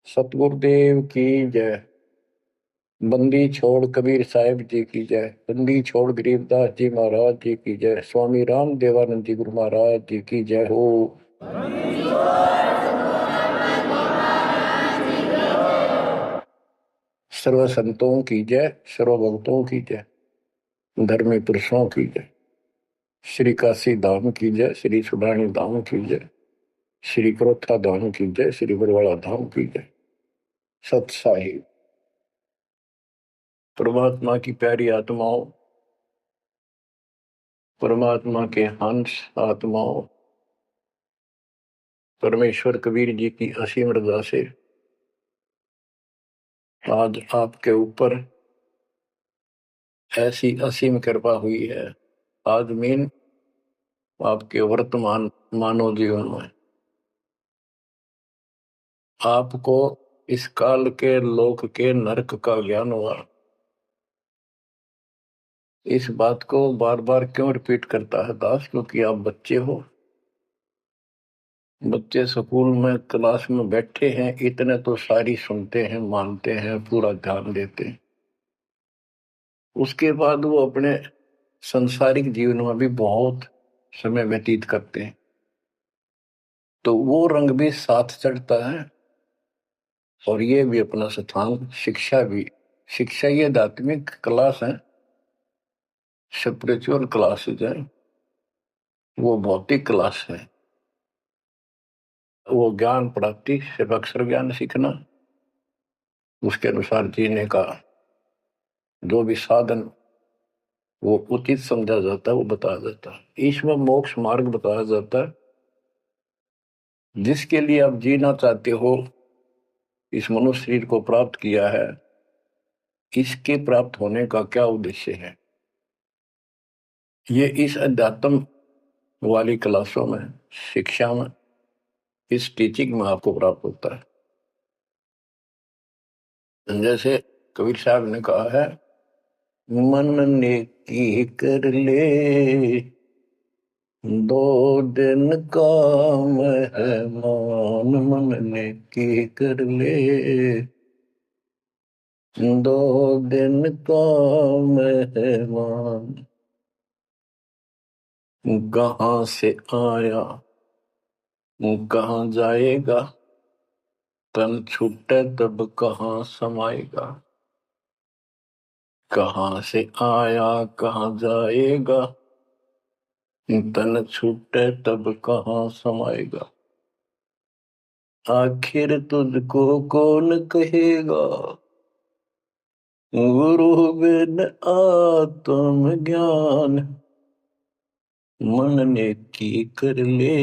सतगुरुदेव की जय। बंदी छोड़ कबीर साहिब जी की जय। बंदी छोड़ गरीबदास जी महाराज जी की जय। स्वामी राम देवानंद जी गुरु महाराज जी की जय हो। सर्व संतों की जय, सर्व भक्तों की जय, धर्मी पुरुषों की जय। श्री काशी धाम की जय, श्री सुडानी धाम की जय, श्री क्रोथा धाम की जय, श्री बरवाड़ा धाम की जय। सत साहिब। परमात्मा की प्यारी आत्माओं, परमात्मा के हंस आत्माओं, परमेश्वर कबीर जी की असीम रजा से आज आपके ऊपर ऐसी असीम कृपा हुई है। आज मीन आपके वर्तमान मानव जीवन में आपको इस काल के लोक के नरक का ज्ञान हुआ। इस बात को बार बार क्यों रिपीट करता है दास? क्योंकि आप बच्चे हो। बच्चे स्कूल में क्लास में बैठे हैं, इतने तो सारी सुनते हैं, मानते हैं, पूरा ध्यान देते हैं। उसके बाद वो अपने संसारिक जीवन में भी बहुत समय व्यतीत करते हैं, तो वो रंग भी साथ चढ़ता है। और ये भी अपना स्थान, शिक्षा भी। शिक्षा ये आध्यात्मिक क्लास है, स्पिरिचुअल क्लासेज है, वो भौतिक क्लास है। वो ज्ञान प्राप्ति सिर्फ अक्षर ज्ञान सीखना, उसके अनुसार जीने का जो भी साधन वो उचित समझा जाता है वो बताया जाता है। इसमें मोक्ष मार्ग बताया जाता है, जिसके लिए आप जीना चाहते हो, इस मनुष्य शरीर को प्राप्त किया है, इसके प्राप्त होने का क्या उद्देश्य है। ये इस अध्यात्म वाली क्लासों में, शिक्षा में, इस टीचिंग में आपको प्राप्त होता है। जैसे कबीर साहब ने कहा है, मन ने की कर ले दो दिन का मेहमान, मन ने की कर ले दो दिन का मेहमान। कहाँ से आया कहाँ जाएगा, तन छूटे तब कहाँ समाएगा। कहाँ से आया कहाँ जाएगा, तन छूटे तब कहाँ समाएगा। आखिर तुझको कौन कहेगा, गुरु बिन आत्म ज्ञान। मन ने की कर ले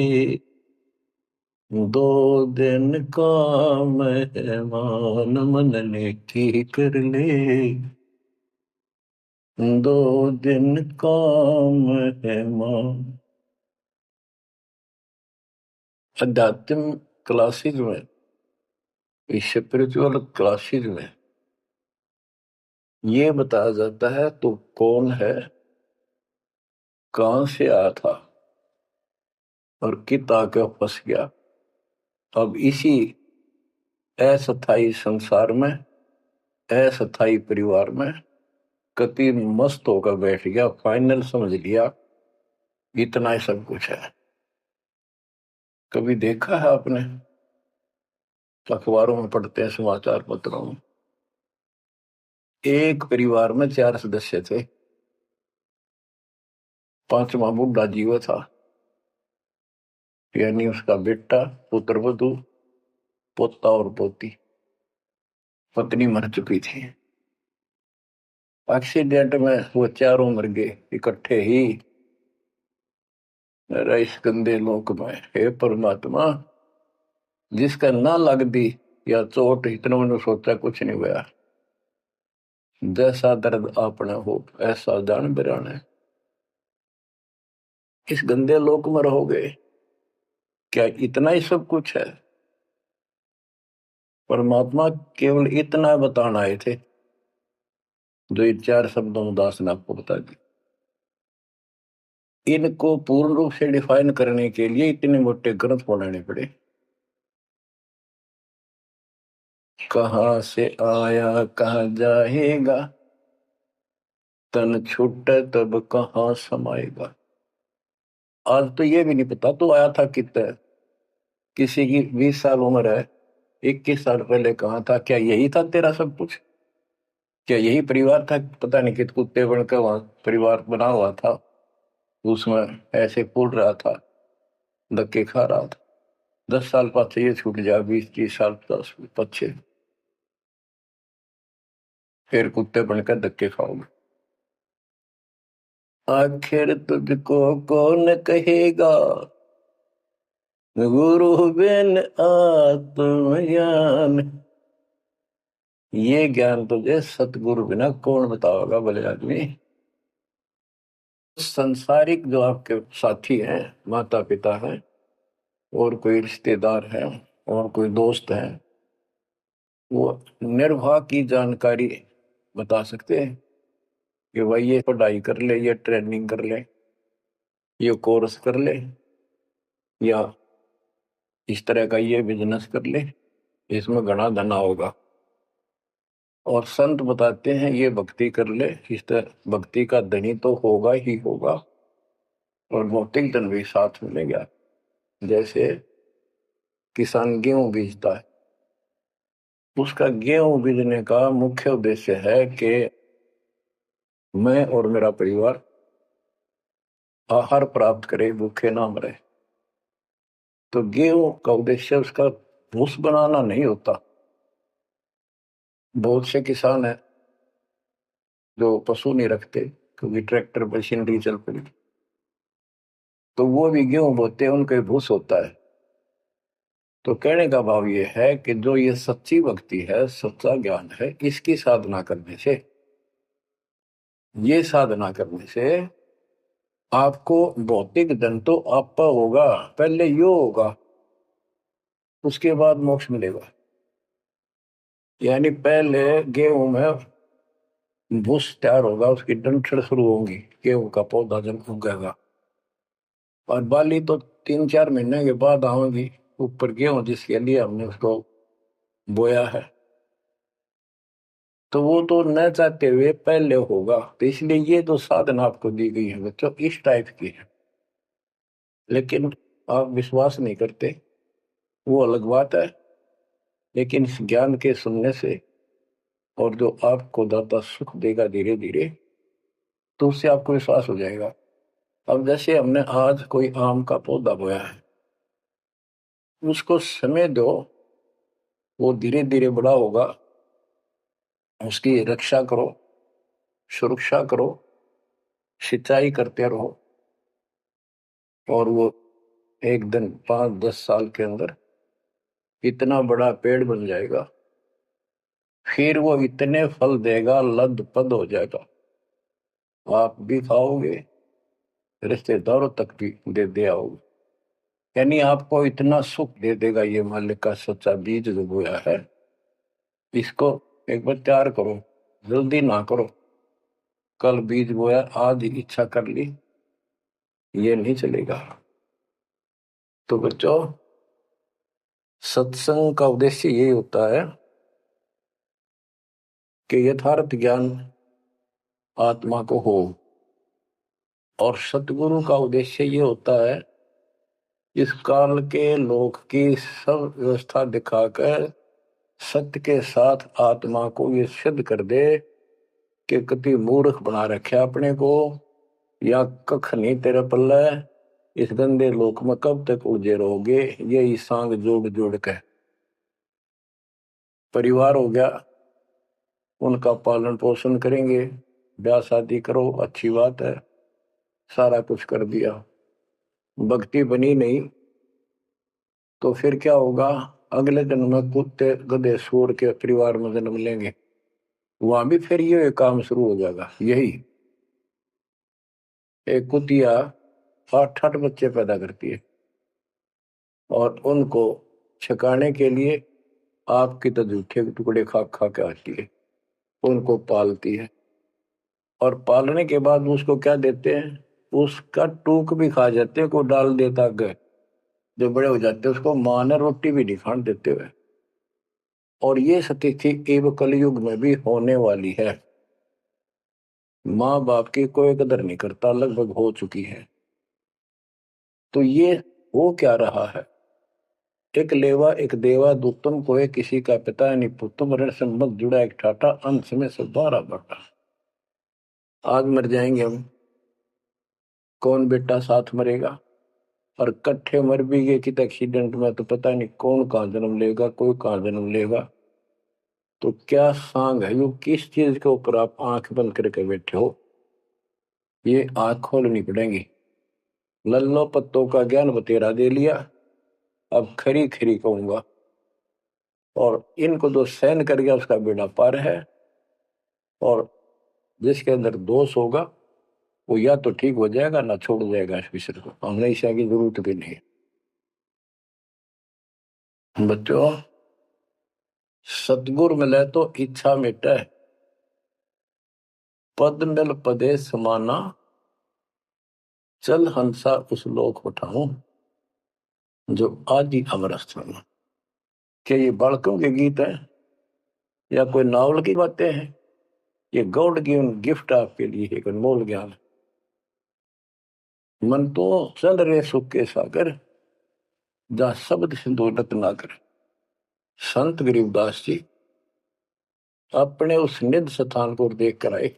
दो दिन का मेहमान, मन ने की कर ले दो दिन का मेहमान। अध्यात्म क्लासेज में, स्पिरिचुअल क्लासेज में ये बताया जाता है तो कौन है, कहां से आया था और कित आके फंस गया। अब इसी अस्थाई संसार में, अस्थाई परिवार में कति मस्त होकर बैठ गया, फाइनल समझ लिया इतना ही सब कुछ है। कभी देखा है आपने, अखबारों में पढ़ते हैं, समाचार पत्रों में, एक परिवार में 4 सदस्य थे, 5वां बुढ़ा जीव था, यानी उसका बेटा, पुत्र वधू, पोता और पोती। पत्नी मर चुकी थी। एक्सीडेंट में वो चारों मर गए इकट्ठे ही। इस गंदे लोक में हे परमात्मा, जिसका ना लग दी या चोट, इतना उन्होंने सोचा कुछ नहीं हुआ। जैसा दर्द आपने हो ऐसा जान बिराने, इस गंदे लोक में रहोगे, क्या इतना ही सब कुछ है? परमात्मा केवल इतना बताना आए थे, जो ये 4 शब्दों में दास ने आपको बता दी। इनको पूर्ण रूप से डिफाइन करने के लिए इतने मोटे ग्रंथ बनाने पड़े। कहाँ से आया कहाँ जाएगा, तन छूटे तब कहाँ समाएगा। आज तो ये भी नहीं पता तो आया था कितने, किसी की 20 साल उम्र है, 21 साल पहले कहाँ था, क्या यही था तेरा सब कुछ, क्या यही परिवार था, पता नहीं कित कुत्ते बनकर वहां परिवार बना हुआ था, उसमें ऐसे फूल रहा था, धक्के खा रहा था। 10 साल पाछे ये छूट जा, 20 30 साल 10 पीछे फिर कुत्ते बनकर धक्के खाओगे। आखिर तुझको कौन कहेगा, गुरु बिन आत्मज्ञान। ये ज्ञान तुझे सतगुरु बिना कौन बताओगा भले आदमी। संसारिक जो आपके साथी हैं, माता पिता हैं, और कोई रिश्तेदार है, और कोई दोस्त है, वो निर्वाह की जानकारी बता सकते हैं कि भाई ये पढ़ाई कर ले, ये ट्रेनिंग कर ले, ये कोर्स कर ले, या इस तरह का ये बिजनेस कर ले, इसमें घना धना होगा। और संत बताते हैं ये भक्ति कर ले, इस तरह भक्ति का धनी तो होगा ही होगा, और भौतिक धन भी साथ मिलेगा। जैसे किसान गेहूं बीजता है, उसका गेहूं बीजने का मुख्य उद्देश्य है कि मैं और मेरा परिवार आहार प्राप्त करे, भूखे ना मरे। तो गेहूं का उद्देश्य उसका भूस बनाना नहीं होता। बहुत से किसान है जो पशु नहीं रखते, क्योंकि ट्रैक्टर मशीनरी चल पड़ी, तो वो भी गेहूं बोते हैं, उनका भूस होता है। तो कहने का भाव ये है कि जो ये सच्ची भक्ति है, सच्चा ज्ञान है, इसकी साधना करने से, ये साधना करने से आपको भौतिक धन तो आपका होगा, पहले यो होगा, उसके बाद मोक्ष मिलेगा। यानी पहले गेहूं में भूस तैयार होगा, उसकी डंठल शुरू होगी, गेहूं का पौधा जब उगेगा, और बाली तो 3 4 महीने के बाद आएगी ऊपर, गेहूं जिसके लिए हमने उसको बोया है। तो वो तो न चाहते हुए पहले होगा। तो इसलिए ये जो साधना आपको दी गई है बच्चों, इस टाइप की है, लेकिन आप विश्वास नहीं करते, वो अलग बात है। लेकिन इस ज्ञान के सुनने से, और जो आपको दाता सुख देगा धीरे धीरे, तो उससे आपको विश्वास हो जाएगा। अब जैसे हमने आज कोई आम का पौधा बोया है, उसको समय दो, वो धीरे धीरे बड़ा होगा, उसकी रक्षा करो, सुरक्षा करो, सिंचाई करते रहो, और वो एक दिन 5 10 साल के अंदर इतना बड़ा पेड़ बन जाएगा। फिर वो इतने फल देगा, लद पद हो जाएगा, आप भी खाओगे, रिश्तेदारों तक भी दे आओगे। यानी आपको इतना सुख दे देगा ये मालिक का सच्चा बीज जो बोया है। इसको एक बार तैयार करो, जल्दी ना करो, कल बीज बोया आज इच्छा कर ली, ये नहीं चलेगा। तो बच्चों, सत्संग का उद्देश्य यही होता है कि यथार्थ ज्ञान आत्मा को हो, और सतगुरु का उद्देश्य ये होता है इस काल के लोक की सब व्यवस्था दिखाकर सत्य के साथ आत्मा को ये सिद्ध कर दे कि कति मूर्ख बना रखे अपने को, या कख नहीं तेरे पल्ले, इस गंदे लोक में कब तक उलझे रहोगे। यही सांग जोड़ जोड़ के परिवार हो गया, उनका पालन पोषण करेंगे, ब्याह शादी करो, अच्छी बात है, सारा कुछ कर दिया, भक्ति बनी नहीं, तो फिर क्या होगा, अगले जन्म में कुत्ते गधे सूर के परिवार में जन्म लेंगे, वहां भी फिर ये काम शुरू हो जाएगा। यही एक कुतिया 8 8 बच्चे पैदा करती है, और उनको छकाने के लिए आपकी तो जूठे टुकड़े खा खा के आती है, उनको पालती है, और पालने के बाद उसको क्या देते हैं, उसका टूक भी खा जाते हैं, को डाल देता गए, जो बड़े हो जाते हैं उसको माँ ने रोटी भी नहीं खाने देते हुए। और ये स्थिति एवं कलयुग में भी होने वाली है। माँ बाप की कोई कदर नहीं करता, लगभग हो चुकी है। तो ये हो क्या रहा है? एक लेवा एक देवा दूतम कोई किसी का पिता नहीं पुतम ऋण संबंध जुड़ा एक ठाटा अंत में से 12 बटा। आज मर जाएंगे हम, कौन बेटा साथ मरेगा? और कट्ठे मर भी गए कित एक्सीडेंट में तो पता नहीं कौन कहाँ जन्म लेगा, कोई कहाँ जन्म लेगा। तो क्या सांग है यो, किस चीज के ऊपर आप आंख बंद करके बैठे हो? ये आंख खोलनी पड़ेगी। लल्लो पत्तों का ज्ञान बतेरा दे लिया, अब खरी खरी कहूंगा। और इनको जो सहन कर गया उसका बेड़ा पार है। और जिसके अंदर दोष होगा वो या तो ठीक हो जाएगा ना छोड़ जाएगा इस विषय को। हमने ईशा की जरूरत भी नहीं। बच्चों, सतगुरु मिले तो इच्छा मिटे, पद मिल पदे समाना, चल हंसा उस लोक उठाऊं जो आदि अमर स्थान। क्या ये बालकों के गीत हैं या कोई नावल की बातें हैं? ये गॉड गिवन गिफ्ट आपके लिए एक अनमोल ज्ञान है। मन तो चल रहे सुख के सागर, जहां शब्द सिंधु रत्नाकर। संत गरीबदास जी अपने उस निध स्थान को देख कर आए,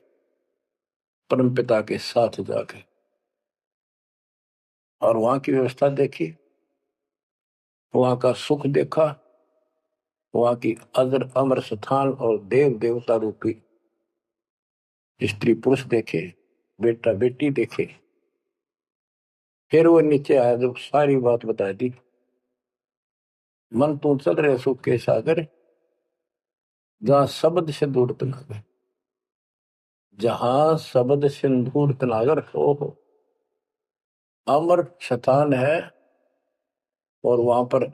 परम पिता के साथ जाकर, और वहां की व्यवस्था देखी, वहां का सुख देखा, वहां की अजर अमर स्थान और देव देवता रूपी स्त्री पुरुष देखे, बेटा बेटी देखे। फिर वो नीचे आया, जब सारी बात बता दी। मन तू चल रहे सुख के सागर, जहां शब्द से दूर तनागर। जहां शब्द सिंदूर तनागर हो, अमर स्थान है। और वहां पर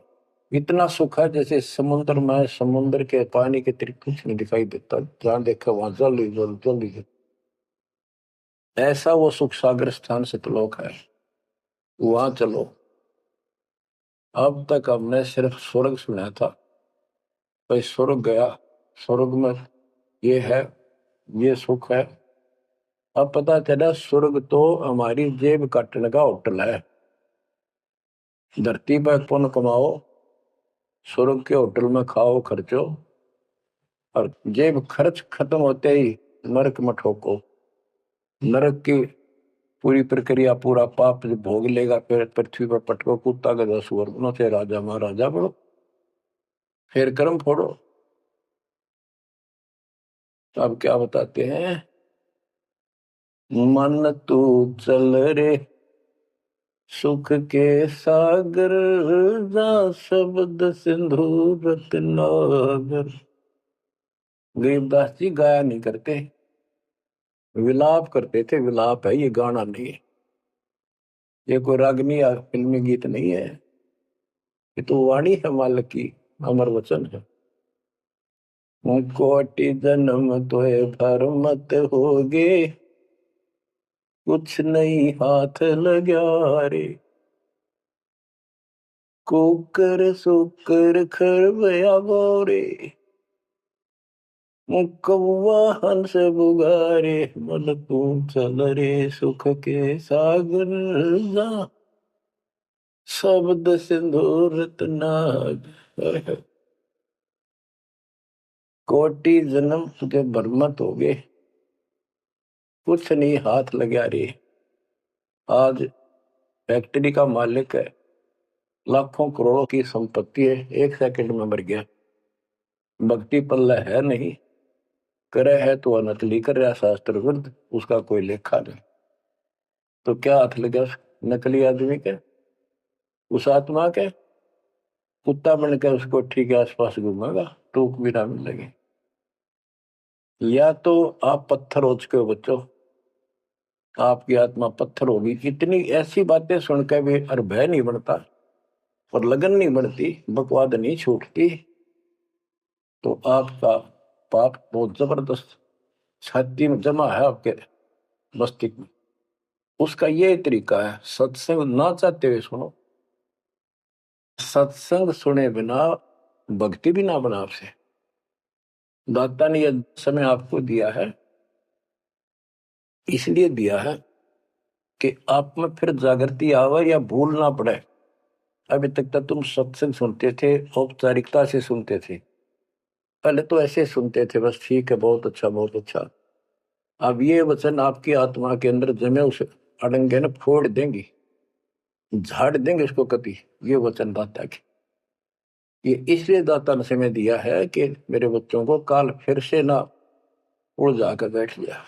इतना सुख है जैसे समुद्र में समुद्र के पानी के अतिरिक्त कुछ नहीं दिखाई देता। जहां देखा वहां जल ही जल, जल ही जल। ऐसा वो सुख सागर स्थान सतलोक है, वहां चलो। अब तक हमने सिर्फ स्वर्ग सुना था, भाई स्वर्ग गया, स्वर्ग में ये है, ये सुख है। अब पता चला स्वर्ग तो हमारी जेब काटने का होटल है। धरती पर पुण्य कमाओ, स्वर्ग के होटल में खाओ खर्चो, और जेब खर्च खत्म होते ही नरक में ठोको। नरक की पूरी प्रक्रिया, पूरा पाप भोग लेगा, फिर पृथ्वी पर पटको, कुत्ता गधा सुअर बनो, से राजा महाराजा बनो, फिर कर्म फोड़ो। अब क्या बताते हैं? मन तू चल रे सुख के सागर, जा शब्द सिंधु रत्नागर। गरीबदास जी गाया नहीं करते, विलाप करते थे। विलाप है, ये गाना नहीं है, ये कोई रागनी या फिल्मी गीत नहीं है। ये तो वाणी है मालिक की, अमर वचन है। कोटि जन्म तोए भर मत होगे, कुछ नहीं हाथ लगा रे। कुकर सुकर खरबया बोरे, कौवा हंस बुगारे। मन तू चल रे सुख के सागर, जा शब्द सिंधु रत्नागर। कोटि जन्म तुझे बरमत हो गए, कुछ नहीं हाथ लगा रे। आज फैक्ट्री का मालिक है, लाखों करोड़ों की संपत्ति है, एक सेकंड में मर गया। भक्ति पल्ला है नहीं, करे है तो अनकली कर रहा शास्त्र विरुद्ध, उसका कोई लेखा नहीं। तो क्या हाथ लगा नकली आदमी के, उस आत्मा के? कुत्ता बनकर उसको ठीक है आसपास घूमेगा, टूक भी ना मिलेगी। या तो आप पत्थर हो चुके हो बच्चों, आपकी आत्मा पत्थर होगी। इतनी ऐसी बातें सुनकर भी और भय नहीं बनता और लगन नहीं बढ़ती, बकवाद नहीं छूटती, तो आपका पाप बहुत जबरदस्त छाती में जमा है आपके मस्तिष्क में। उसका ये तरीका है, सत्संग ना चाहते हुए सुनो। सत्संग सुने बिना भक्ति भी ना बना आपसे। दाता ने यह समय आपको दिया है, इसलिए दिया है कि आप में फिर जागृति आवे या भूल ना पड़े। अभी तक तो तुम सत्संग सुनते थे, औपचारिकता से सुनते थे, पहले तो ऐसे सुनते थे, बस ठीक है, बहुत अच्छा बहुत अच्छा। अब ये वचन आपकी आत्मा के अंदर जमे, उसे अड़ंगे न फोड़ देंगी, झाड़ देंगे उसको कभी। ये वचन दाता की, ये इसलिए दाता ने समय दिया है कि मेरे बच्चों को काल फिर से ना उड़ जाकर बैठ गया।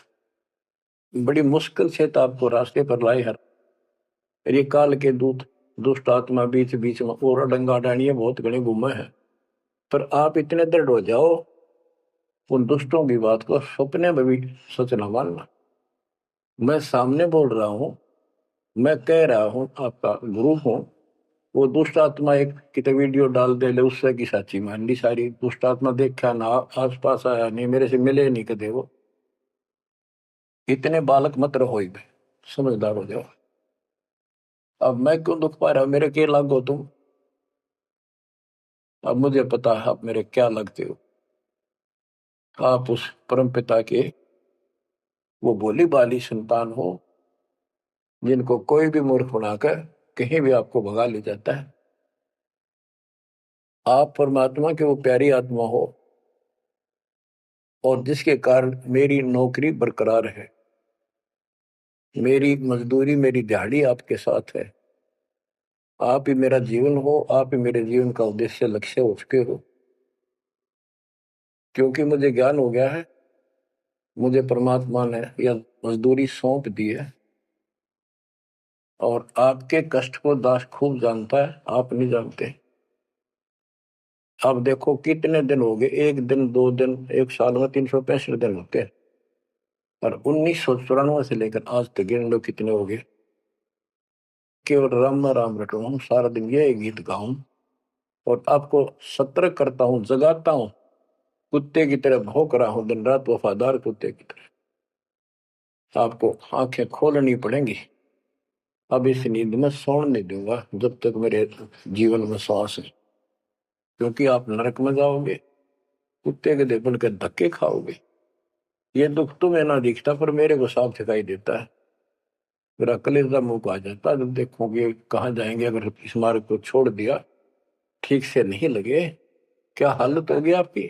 बड़ी मुश्किल से तो आपको रास्ते पर लाए हर, ये काल के दूत दुष्ट आत्मा बीच बीच में और अडंगा डानिए बहुत घने घूमे हैं, पर आप इतने दृढ़ हो जाओ, उन दुष्टों की बात को सपने में भी सच न मानना। मैं सामने बोल रहा हूं, मैं कह रहा हूं, आपका गुरु हूं। वो दुष्ट आत्मा एक कितने वीडियो डाल दे ले, उससे की साची मान ली सारी। दुष्ट आत्मा देखा ना, आस पास आया नहीं, मेरे से मिले नहीं कदे वो। इतने बालक मत रहो, समझदार हो जाओ। अब मैं क्यों दुख पा रहा हूं, मेरे के लागो तुम। अब मुझे पता है आप मेरे क्या लगते हो। आप उस परम पिता के वो भोली बाली संतान हो, जिनको कोई भी मूर्ख बनाकर कहीं भी आपको भगा ले जाता है। आप परमात्मा के वो प्यारी आत्मा हो, और जिसके कारण मेरी नौकरी बरकरार है, मेरी मजदूरी, मेरी दिहाड़ी आपके साथ है। आप ही मेरा जीवन हो, आप ही मेरे जीवन का उद्देश्य लक्ष्य हो चुके हो। क्योंकि मुझे ज्ञान हो गया है, मुझे परमात्मा ने यह मजदूरी सौंप दी है, और आपके कष्ट को दास खूब जानता है, आप नहीं जानते। अब देखो कितने दिन हो गए, एक दिन, 2 दिन, एक साल में 365 दिन होते हैं, और 1994 से लेकर आज तक गिन लो कितने हो गए। केवल राम राम रटो हूं, सारा दिन ये गीत गाऊं, और आपको सतर्क करता हूं, जगाता हूं। कुत्ते की तरह भौंक रहा हूं दिन रात, वफादार कुत्ते की तरह। आपको आंखें खोलनी पड़ेंगी। अब इस नींद में सोने नहीं दूंगा जब तक मेरे जीवन में श्वास है, क्योंकि आप नरक में जाओगे, कुत्ते के देपन के धक्के खाओगे। ये दुख तुम्हें ना दिखता, पर मेरे को साफ दिखाई देता है। मेरा कलेजा मुंह को आ जाता है जब देखोगे कहाँ जाएंगे। अगर इस मार्ग को छोड़ दिया, ठीक से नहीं लगे, क्या हालत होगी आपकी,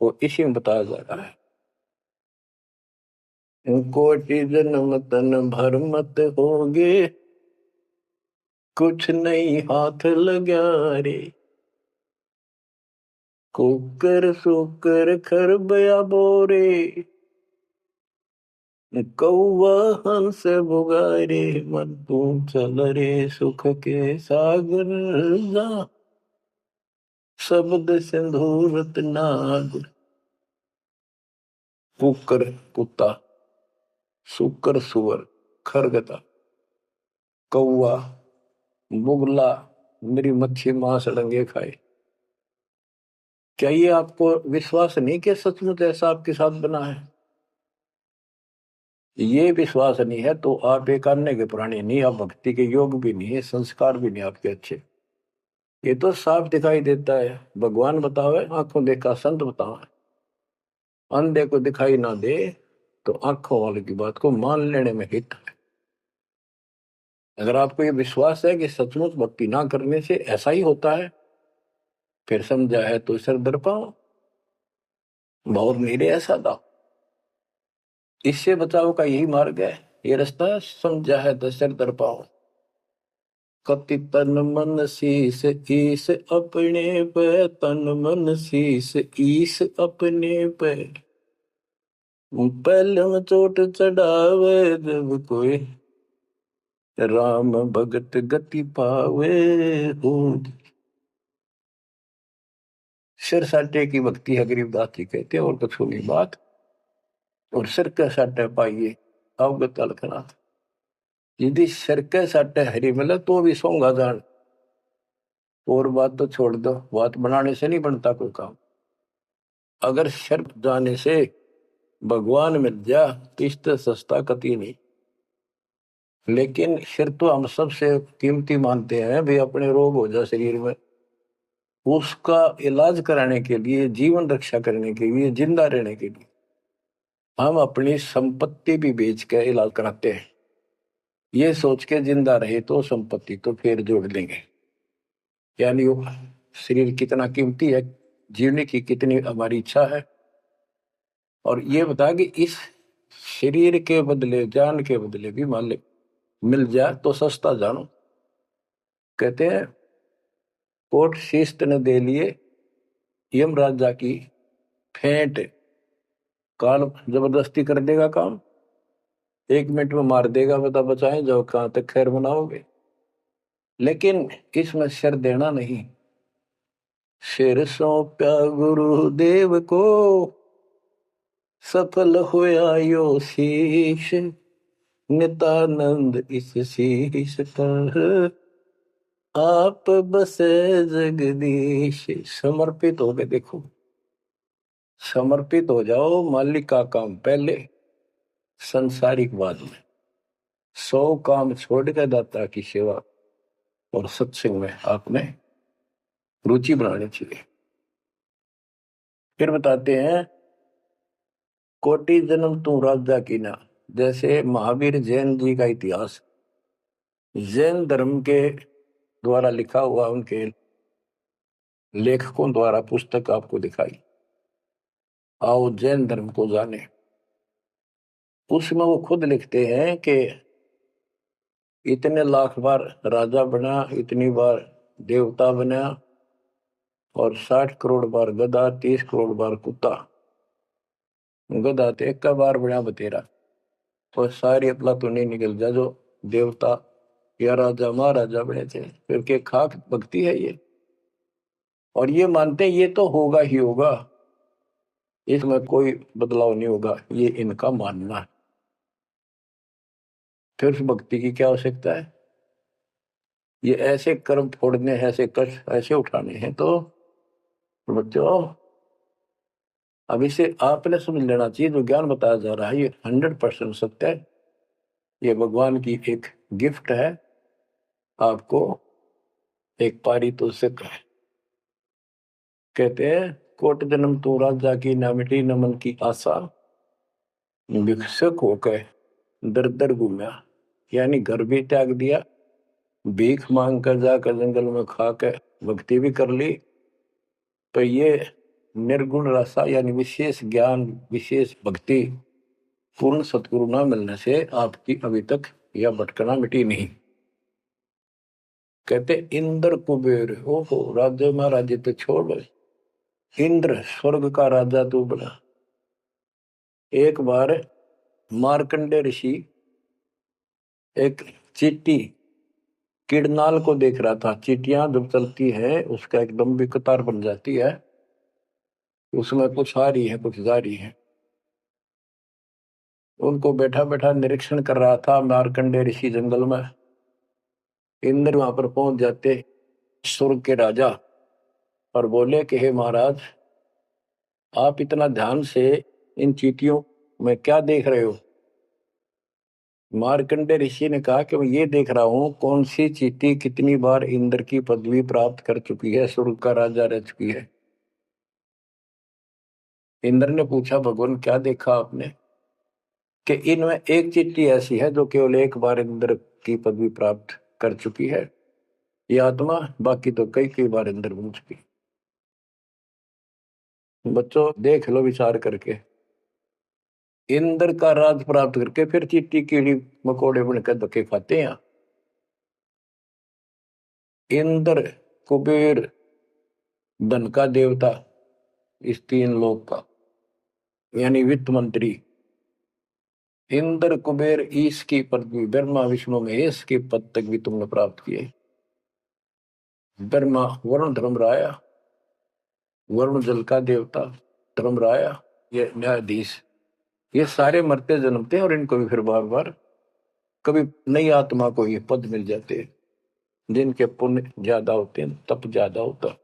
वो इसी में बताया जा रहा है। कोटि जन्म तन भर मत होगे, कुछ नहीं हाथ लगा रे। कुकर सुकर खरबया बोरे, कौवा हंस बुगारे। मन तू चल रे सुख के सागर जा, शब्द सिंधूरत नाग। कुकर कुत्ता, सुकर सुअर, खरगता, कौवा, मुगला, मेरी मच्छी मांस अड़ंगे खाए। क्या ये आपको विश्वास नहीं कि सचमुच ऐसा आपके साथ बना है? ये विश्वास नहीं है तो आप एक अन्य के प्राणी नहीं, आप भक्ति के योग भी नहीं है, संस्कार भी नहीं आपके अच्छे। ये तो साफ दिखाई देता है। भगवान बतावे, आंखों देखा संत बतावे। अंधे को दिखाई ना दे तो आंखों वाले की बात को मान लेने में हित है। अगर आपको ये विश्वास है कि सचमुच भक्ति ना करने से ऐसा ही होता है, फिर समझा है तो सर दर पाओ, बहुत मेरे ऐसा था। इससे बचाव का यही मार्ग है, ये रास्ता है, समझा है तो सर दर पाओ। कति तन मन शीस ईस अपने पे, तन मन शीस ईस अपने पे। पहले में चोट चढ़ावे जब कोई, राम भगत गति पावे हो। सिर साटे की भक्ति है, गरीबदास जी कहते हैं, और कुछ नहीं बात। और सिर के साटे पाइए अवगत अलखनाथ। यदि सिर के साटे हरी मिले तो भी सोंगा जान, और बात तो छोड़ दो, बात बनाने से नहीं बनता कोई काम। अगर सिर जाने से भगवान मिल जा तो इससे सस्ता कति नहीं। लेकिन सिर तो हम सबसे कीमती मानते हैं, भी अपने रोग हो जाए शरीर में उसका इलाज कराने के लिए, जीवन रक्षा करने के लिए, जिंदा रहने के लिए हम अपनी संपत्ति भी बेच के इलाज कराते हैं, ये सोच के जिंदा रहे तो संपत्ति तो फिर जोड़ देंगे। यानी वो शरीर कितना कीमती है, जीने की कितनी हमारी इच्छा है। और ये बता कि इस शरीर के बदले, जान के बदले भी मान ले मिल जाए तो सस्ता जानो। कहते हैं कोट शीश ने दे लिए यम राजा की फेंट, काल जबरदस्ती कर देगा काम, 1 मिनट में मार देगा, बता बचाए जाओ कहां तक खैर बनाओगे। लेकिन इसमें सिर देना नहीं, सिर सौंप्या गुरुदेव को, सफल होया यो शीश, नितानंद इस शीश पर आप बसे जगदीश। समर्पित हो गए, देखो समर्पित हो जाओ, मालिक का काम पहले, संसारिक बाद में। 100 काम छोड़ कर दाता की सेवा और सत्संग में आपने रुचि बनानी चाहिए। फिर बताते हैं कोटि जन्म तू राजा की ना। जैसे महावीर जैन जी का इतिहास जैन धर्म के द्वारा लिखा हुआ, उनके लेखकों द्वारा पुस्तक आपको दिखाई, आओ जैन धर्म को जाने। उसमें वो खुद लिखते हैं कि इतने लाख बार राजा बना, इतनी बार देवता बना, और 60 करोड़ बार गधा, 30 करोड़ बार कुत्ता। गधा तो एक का बार बना बतेरा, और सारी अपला तो नहीं निकल जा जो देवता या राजा महाराजा बने थे। फिर के खाक भक्ति है ये। और ये मानते ये तो होगा ही होगा, इसमें कोई बदलाव नहीं होगा, ये इनका मानना है। फिर उस भक्ति की क्या आवश्यकता है? ये ऐसे कर्म फोड़ने हैं, ऐसे कष्ट ऐसे उठाने हैं, तो बच्चों अब इसे आपने समझ लेना चाहिए। जो ज्ञान बताया जा रहा है ये 100% सत्य है। ये भगवान की एक गिफ्ट है आपको, एक पारितोषिक है। कहते हैं कोट जन्म तू राजा की, ना मिटी न मन की आशा, भिक्षुक होकर दर दर घूमा। यानी घर भी त्याग दिया, भीख मांग कर जाकर जंगल में खा कर भक्ति भी कर ली। तो ये निर्गुण रसा यानी विशेष ज्ञान, विशेष भक्ति, पूर्ण सतगुरु न मिलने से आपकी अभी तक यह भटकना मिटी नहीं। कहते इंद्र कुबेर, ओहो राज्य महाराजे तो छोड़, इंद्र स्वर्ग का राजा तू बना। एक बार मार्कंडे ऋषि एक चींटी किड़नाल को देख रहा था। चींटियां जब चलती है उसका एक लंबी कतार बन जाती है, उसमें कुछ आ रही है कुछ जा रही है। उनको बैठा बैठा निरीक्षण कर रहा था मार्कंडे ऋषि जंगल में। इंद्र वहां पर पहुंच जाते, स्वर्ग के राजा, और बोले कि हे महाराज, आप इतना ध्यान से इन चींटियों में क्या देख रहे हो? मार्कंडे ऋषि ने कहा कि मैं ये देख रहा हूं कौन सी चींटी कितनी बार इंद्र की पदवी प्राप्त कर चुकी है, स्वर्ग का राजा रह चुकी है। इंद्र ने पूछा भगवान क्या देखा आपने? कि इनमें एक चींटी ऐसी है जो केवल एक बार इंद्र की पदवी प्राप्त कर चुकी है, ये आत्मा, बाकी तो कई कई बार इंद्र बन चुकी। बच्चों देख लो विचार करके, इंद्र का राज प्राप्त करके फिर चींटी कीड़ी मकोड़े बनकर धक्के खाते हैं। इंद्र, कुबेर, धन का देवता, इस 3 लोक का यानी वित्त मंत्री, इंद्र कुबेर ईश की पदवी, ब्रह्मा विष्णु महेश के पद तक भी तुमने प्राप्त किए। ब्रह्मा वरुण धर्मराया, वरुण जल का देवता, धर्मराया ये न्यायाधीश, ये सारे मरते जन्मते हैं और इनको भी फिर बार बार कभी नई आत्मा को ये पद मिल जाते हैं, जिनके पुण्य ज्यादा होते हैं, तप ज्यादा होता।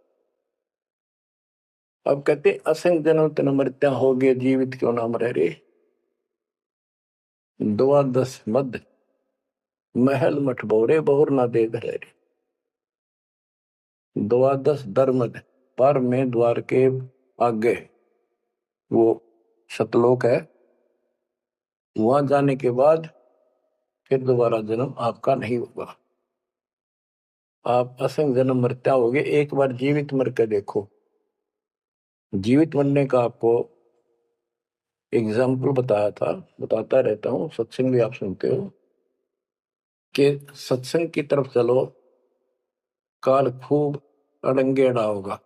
अब कहते असंग जन्म तन मृत्या हो गए, जीवित क्यों नाम रह रे, द्वादश मद महल मठ बोरे, बहुर ना दे धरे। द्वादश धर्म पर में द्वार के आगे वो सतलोक है। वहां जाने के बाद फिर दोबारा जन्म आपका नहीं होगा। आप असंग जन्म मरता होगे। एक बार जीवित मर के देखो। जीवित मरने का आपको एग्जाम्पल बताया था, बताता रहता हूँ, सत्संग भी आप सुनते हो कि सत्संग की तरफ चलो, काल खूब अड़ंगेड़ा होगा।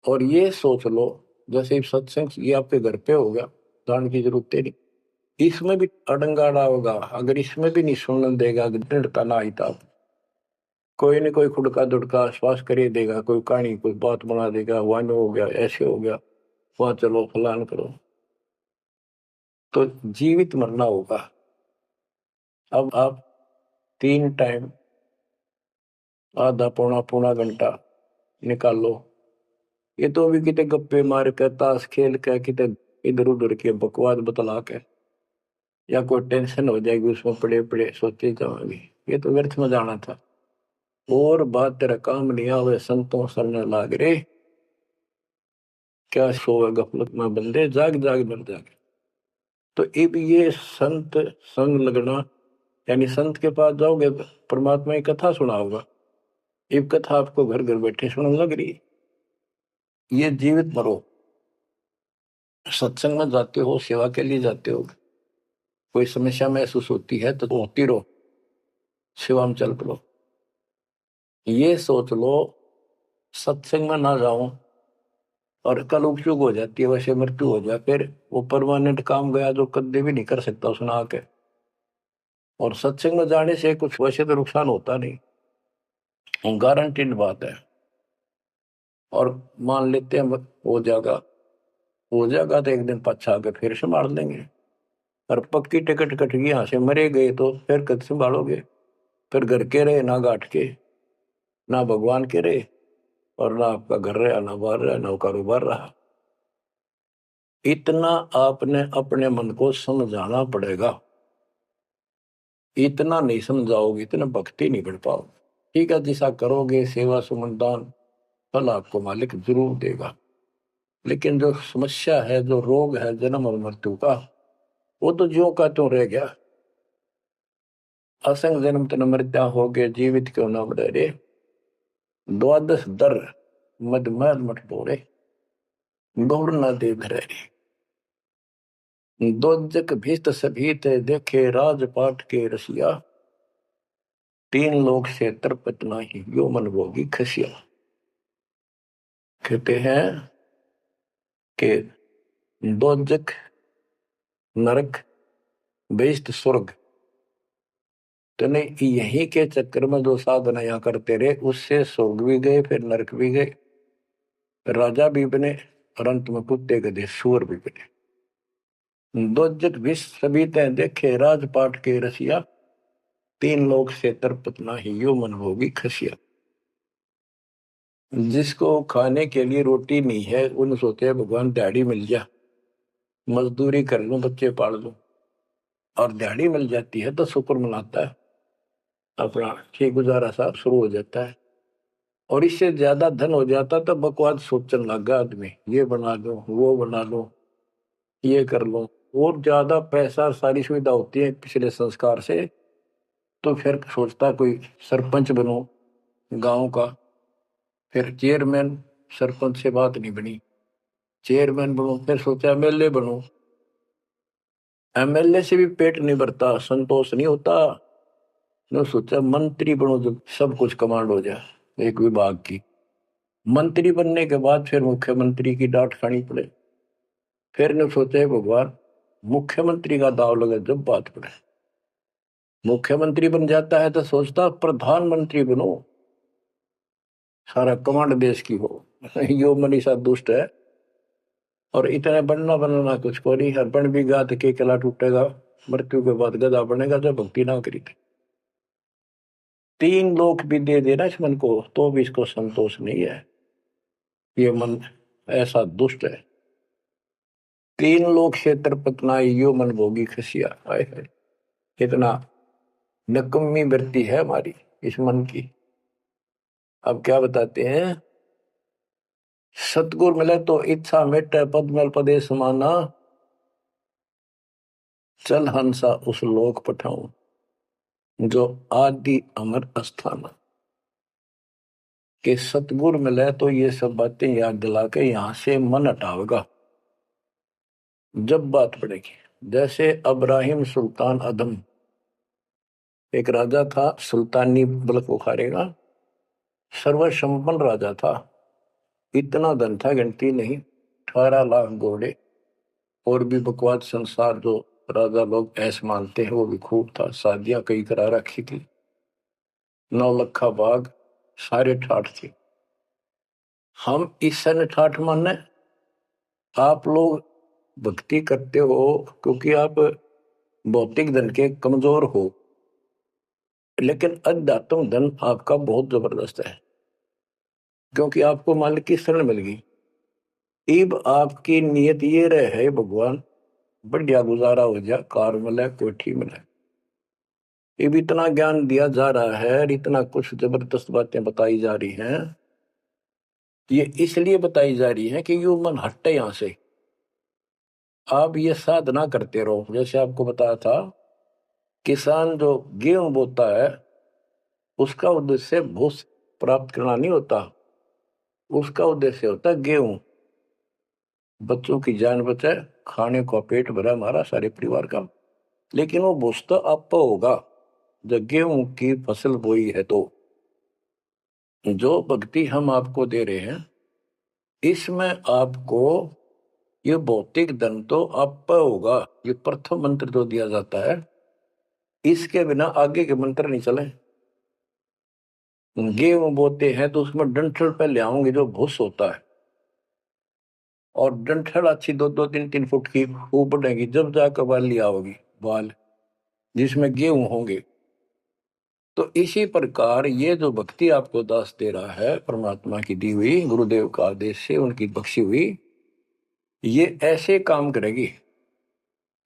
और ये सोच लो जैसे सत्संग ये आपके घर पे हो गया, जान की जरूरत नहीं। इसमें भी अड़ंगाड़ा होगा। अगर इसमें भी नहीं सुनने देगा, दृढ़ता ना आई था, कोई न कोई खुड़का दुड़का श्वास कर देगा, कोई कहानी कोई बात बना देगा, वन हो गया, ऐसे हो गया, वहां चलो फलान करो, तो जीवित मरना होगा। अब आप 3 टाइम आधा पौना पौना घंटा निकाल लो। ये तो अभी कितने गप्पे मार के ताश खेल के कितने इधर उधर के बकवास बतला के, या कोई टेंशन हो जाएगी उसमें पड़े पड़े सोचे जाओगे, ये तो व्यर्थ में जाना था। और बात तेरा काम नहीं आवे संतों सरने लाग रे, क्या सोए गफलत में बंदे, जाग जाग मर जागे। तो अब ये संत संग लगना, यानी संत के पास जाओगे परमात्मा की कथा सुना होगा। ये कथा आपको घर घर बैठे सुनने लग रही। ये जीवित मरो। सत्संग में जाते हो, सेवा के लिए जाते हो, कोई समस्या महसूस होती है तो होती रहो, सेवा में चल पड़ो। ये सोच लो सत्संग में ना जाऊं और कल उपयोग हो जाती है, वैसे मृत्यु हो जाए, फिर वो परमानेंट काम गया जो कभी भी नहीं कर सकता सुना के। और सत्संग में जाने से कुछ वैसे तो नुकसान होता नहीं, गारंटीड बात है। और मान लेते हैं हो जाएगा तो एक दिन पछा के फिर संभाल लेंगे। और पक्की टिकट कट गई, यहाँ से मरे गए तो फिर कद संभालोगे। फिर घर के रहे ना घाट के, ना भगवान के रहे, और ना आपका घर रहा, ना बाहर रहा, ना कारोबार रहा। इतना आपने अपने मन को समझाना पड़ेगा। इतना नहीं समझाओगे, इतना भक्ति नहीं कर पाओगे। ठीक है, जैसा करोगे सेवा सुमन दान, फल आपको मालिक जरूर देगा। लेकिन जो समस्या है, जो रोग है जन्म और मृत्यु का, वो तो ज्यों का त्यों रह गया। असंग जन्म तन मृत्या हो गए, जीवित क्यों नाम रह रे। द्वादश दर मदमैल मठ बोरे, गौर न दे रे। दोजक भीत सभीत देखे राजपाट के रसिया, 3 लोक से तरपत नाही यो मन भोगी खसिया। कहते हैं कि दोजक नरक बेस्ट स्वर्ग, तो नहीं यहीं के चक्कर में जो साधना यहाँ करते रहे, उससे स्वर्ग भी गए, फिर नरक भी गए, राजा भी बने, और अंत में कुत्ते गधे सूअर भी बने। दोजक विष सभी तय देखे राजपाट के रसिया, 3 लोक से तरपत नाही यो मन भोगी खसिया। जिसको खाने के लिए रोटी नहीं है, उन सोते हैं भगवान दिहाड़ी मिल जा, मजदूरी कर लूं, बच्चे पाल लूं। और दिहाड़ी मिल जाती है तो शुक्र मनाता है, अपना ठीक गुजारा सा शुरू हो जाता है। और इससे ज्यादा धन हो जाता तो बकवास सोचने लगा आदमी, ये बना लो, वो बना लो, ये कर लो। और ज्यादा पैसा सारी सुविधा होती है पिछले संस्कार से, तो फिर सोचता कोई सरपंच बनो गांव का, फिर चेयरमैन, सरपंच से बात नहीं बनी, चेयरमैन बनो, फिर सोचा एमएलए बनो। एमएलए से भी पेट नहीं भरता, संतोष नहीं होता। ने सोचा मंत्री बनो, जब सब कुछ कमांड हो जाए एक विभाग की। मंत्री बनने के बाद फिर मुख्यमंत्री की डांट खानी पड़े। फिर ने सोचा भगवान मुख्यमंत्री का दाव लगे जब बात पड़े। मुख्यमंत्री बन जाता है तो सोचता प्रधानमंत्री बनो, सारा कमांड देश की हो। यो मनीषा दुष्ट है। और इतने बनना बनना कुछ को नहीं, हर बन भी गा तो के किला टूटेगा, मृत्यु के बाद गधा बनेगा जब भक्ति ना करी थी। 3 लोक भी दे देना इस मन को, तो भी इसको संतोष नहीं है। ये मन ऐसा दुष्ट है। 3 लोक से तरपतनाई यो मन भोगी खसिया। हाय हाय, कितना नकम्मी वृत्ति है हमारी इस मन की। अब क्या बताते हैं, सतगुर मिले तो इच्छा मिटे पद मल पदे समाना, चल हंसा उस लोक पठाऊं जो आदि अमर अस्थान। कि सतगुर मिले तो ये सब बातें याद दिला के यहां से मन हटावेगा जब बात पड़ेगी। जैसे अब्राहिम सुल्तान अदम, एक राजा था, सुल्तानी मुल्क बुखारेगा, सर्वसंपन्न राजा था, इतना धन था गिनती नहीं, 18 लाख घोड़े, और भी बकवास संसार जो राजा लोग ऐसे मानते हैं वो भी खूब था, शादियां कई करा रखी थी, 9 लखा बाग, सारे ठाठ थे। हम इस सन ठाठ माने, आप लोग भक्ति करते हो क्योंकि आप भौतिक धन के कमजोर हो, लेकिन अध्यात्म धन आपका बहुत जबरदस्त है, क्योंकि आपको मालिक की शरण मिल गई। इब आपकी नियत ये रहे, भगवान बढ़िया गुजारा हो जाए, कार मिले, कोठी मिले। इब इतना ज्ञान दिया जा रहा है और इतना कुछ जबरदस्त बातें बताई जा रही हैं, ये इसलिए बताई जा रही है कि यू मन हटे यहां से। आप ये साधना करते रहो। जैसे आपको बताया था, किसान जो गेहूं बोता है उसका उद्देश्य भूस प्राप्त करना नहीं होता, उसका उद्देश्य होता है गेहूं, बच्चों की जान बचे, खाने को पेट भरा हमारा सारे परिवार का। लेकिन वो भूस तो आपका होगा जब गेहूं की फसल बोई है। तो जो भक्ति हम आपको दे रहे हैं, इसमें आपको ये भौतिक धन तो आपका होगा। ये प्रथम मंत्र जो दिया जाता है, इसके बिना आगे के मंत्र नहीं चले। गेहूं बोते हैं तो उसमें डंठल पे ले आओगे जो भूस होता है, और डंठल अच्छी 2-2, 3-3 फुट की वो बढ़ेगी, जब जाकर बाल लिया होगी, बाल जिसमें गेहूं होंगे। तो इसी प्रकार ये जो भक्ति आपको दास दे रहा है, परमात्मा की दी हुई, गुरुदेव का आदेश से उनकी बख्शी हुई, ये ऐसे काम करेगी,